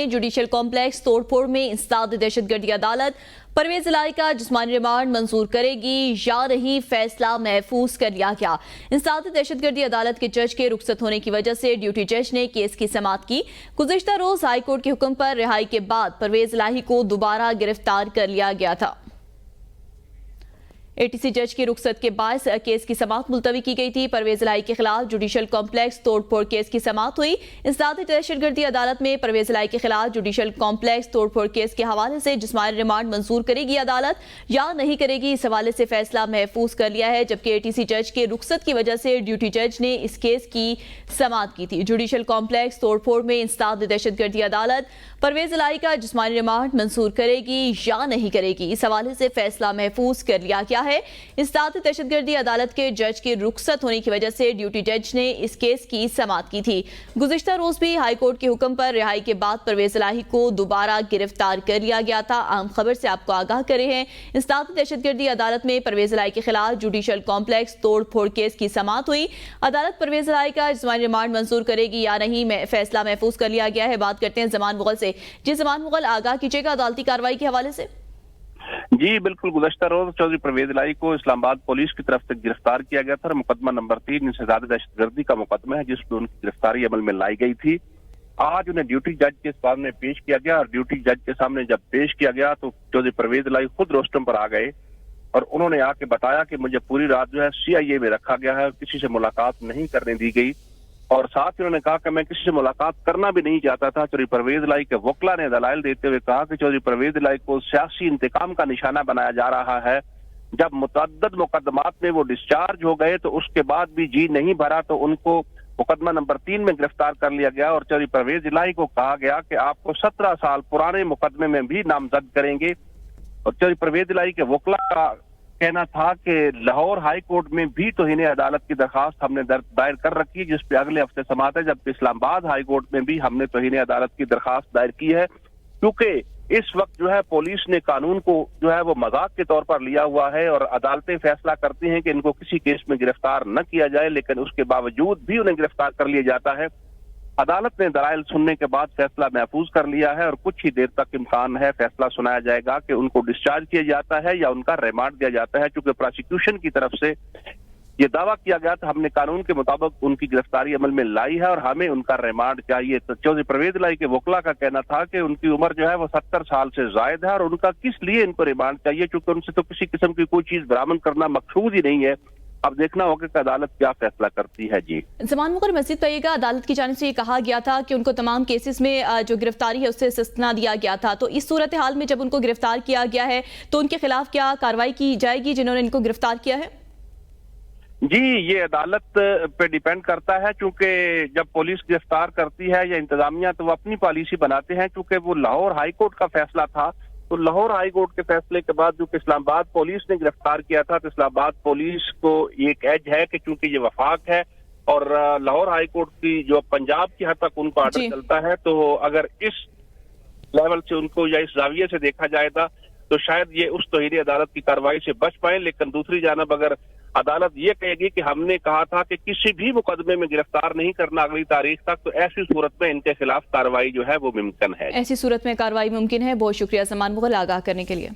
Judicial complex तोड़फोड़ में इंसदाद दहशतगर्दी अदालत परवेज इलाही का जिस्मानी रिमांड मंजूर करेगी या नहीं, फैसला महफूज कर लिया गया। इंसदाद दहशतगर्दी अदालत के जज के रुखसत होने की वजह से ड्यूटी जज ने केस की समाअत की। गुज़िश्ता रोज हाई कोर्ट के हुक्म पर रिहाई के बाद परवेज इलाही को दोबारा गिरफ्तार कर लिया गया था। एटीसी जज की रुखसत के बायस केस की समाअत मुलतवी की गई थी। परवेज इलाही के खिलाफ जुडिशल कॉम्प्लेक्स तोड़फोड़ केस की समाअत हुई। इंसदाद दहशतगर्दी अदालत में परवेज इलाही के खिलाफ जुडिशल कॉम्प्लेक्स तोड़फोड़ केस के हवाले से जिस्मानी रिमांड मंजूर करेगी अदालत या नहीं करेगी, इस हवाले से फैसला महफूज कर लिया है। जबकि एटीसी जज के रुखसत की वजह से ड्यूटी जज ने इस केस की समाअत की थी। जुडिशल कॉम्प्लेक्स तोड़फोड़ में इंसदाद दहशतगर्दी अदालत परवेज इलाही का जिस्मानी रिमांड मंजूर करेगी या नहीं करेगी, इस हवाले से फैसला महफूज कर लिया गया है। इंसदाद दहशतगर्दी अदालत के जज के रुखसत होने की वजह से ड्यूटी जज ने इस केस की समाअत की थी। गुज़िश्ता रोज भी हाई कोर्ट के हुक्म पर रिहाई के बाद परवेज इलाही को दोबारा गिरफ्तार कर लिया गया था। आम खबर से आपको आगाह करे हैं। इंसदाद दहशतगर्दी अदालत में परवेज इलाही के खिलाफ जुडिशल कॉम्प्लेक्स तोड़फोड़ केस की समाअत हुई। अदालत परवेज इलाही का जिस्मानी रिमांड मंजूर करेगी या नहीं, फैसला महफूज कर लिया गया है। बात करते हैं जमान मुगल से। जी जमान मुगल, आगाह कीजिएगा अदालती कार्रवाई के हवाले से। जी बिल्कुल, गुज़श्ता रोज चौधरी परवेज इलाही को इस्लामाबाद पुलिस की तरफ से गिरफ्तार किया गया था। मुकदमा नंबर 3 इंसदाद दहशतगर्दी का मुकदमा है जिसमें उनकी गिरफ्तारी अमल में लाई गई थी। आज उन्हें ड्यूटी जज के सामने पेश किया गया और ड्यूटी जज के सामने जब पेश किया गया तो चौधरी परवेज इलाही खुद रोस्टम पर आ गए और उन्होंने आके बताया कि मुझे पूरी रात जो है CIA में रखा गया है, किसी से मुलाकात नहीं करने दी गई और साथ ही उन्होंने कहा कि मैं किसी से मुलाकात करना भी नहीं चाहता था। चौधरी परवेज इलाही के वकला ने दलाइल देते हुए कहा कि चौधरी परवेज इलाही को सियासी इंतकाम का निशाना बनाया जा रहा है। जब मुतअद्दिद मुकदमात में वो डिस्चार्ज हो गए तो उसके बाद भी जी नहीं भरा तो उनको मुकदमा नंबर 3 में गिरफ्तार कर लिया गया और चौधरी परवेज इलाही को कहा गया कि आपको 17 साल पुराने मुकदमे में भी नामजद करेंगे। और चौधरी परवेज इलाही के वकला का कहना था कि लाहौर हाई कोर्ट में भी तौहीन अदालत की दरखास्त हमने दायर कर रखी है जिस पे अगले हफ्ते समाअत है, जबकि इस्लामाबाद हाई कोर्ट में भी हमने तौहीन अदालत की दरखास्त दायर की है क्योंकि इस वक्त जो है पुलिस ने कानून को जो है वो मजाक के तौर पर लिया हुआ है और अदालतें फैसला करती हैं कि इनको किसी केस में गिरफ्तार न किया जाए, लेकिन उसके बावजूद भी उन्हें गिरफ्तार कर लिया जाता है। अदालत ने दलाइल सुनने के बाद फैसला महफूज कर लिया है और कुछ ही देर तक इम्कान है फैसला सुनाया जाएगा कि उनको डिस्चार्ज किया जाता है या उनका रिमांड दिया जाता है। क्योंकि प्रोसिक्यूशन की तरफ से ये दावा किया गया था हमने कानून के मुताबिक उनकी गिरफ्तारी अमल में लाई है और हमें उनका रिमांड चाहिए। तो चौधरी परवेज इलाही के वकला का कहना था कि उनकी उम्र जो है वो 70 साल से जायद है और उनका किस लिए इनको रिमांड चाहिए, क्योंकि उनसे तो किसी किस्म की कोई चीज बरामद करना मकसूद ही नहीं है। अब देखना होगा कि अदालत क्या फैसला करती है। जी जमान मुगल, मजीद कहिएगा, अदालत की जानिब से ये कहा गया था कि उनको तमाम केसेस में जो गिरफ्तारी है उससे इस्तिस्ना दिया गया था, तो इस सूरत हाल में जब उनको गिरफ्तार किया गया है तो उनके खिलाफ क्या कार्रवाई की जाएगी जिन्होंने इनको गिरफ्तार किया है? जी ये अदालत पे डिपेंड करता है क्योंकि जब पुलिस गिरफ्तार करती है या इंतजामिया तो वो अपनी पॉलिसी बनाते हैं। क्योंकि वो लाहौर हाई कोर्ट का फैसला था तो लाहौर हाई कोर्ट के फैसले के बाद जो कि इस्लामाबाद पुलिस ने गिरफ्तार किया था तो इस्लामाबाद पुलिस को एक एज है कि चूंकि ये वफाक है और लाहौर हाई कोर्ट की जो पंजाब की हद तक उनको आर्डर चलता है, तो अगर इस लेवल से उनको या इस जाविये से देखा जाएगा तो शायद ये उस तौहीन अदालत की कार्रवाई से बच पाए। लेकिन दूसरी जानब अगर अदालत ये कहेगी कि हमने कहा था कि किसी भी मुकदमे में गिरफ्तार नहीं करना अगली तारीख तक, तो ऐसी सूरत में इनके खिलाफ कार्रवाई जो है वो मुमकिन है। ऐसी सूरत में कार्रवाई मुमकिन है। बहुत शुक्रिया जमान मुगल आगाह करने के लिए।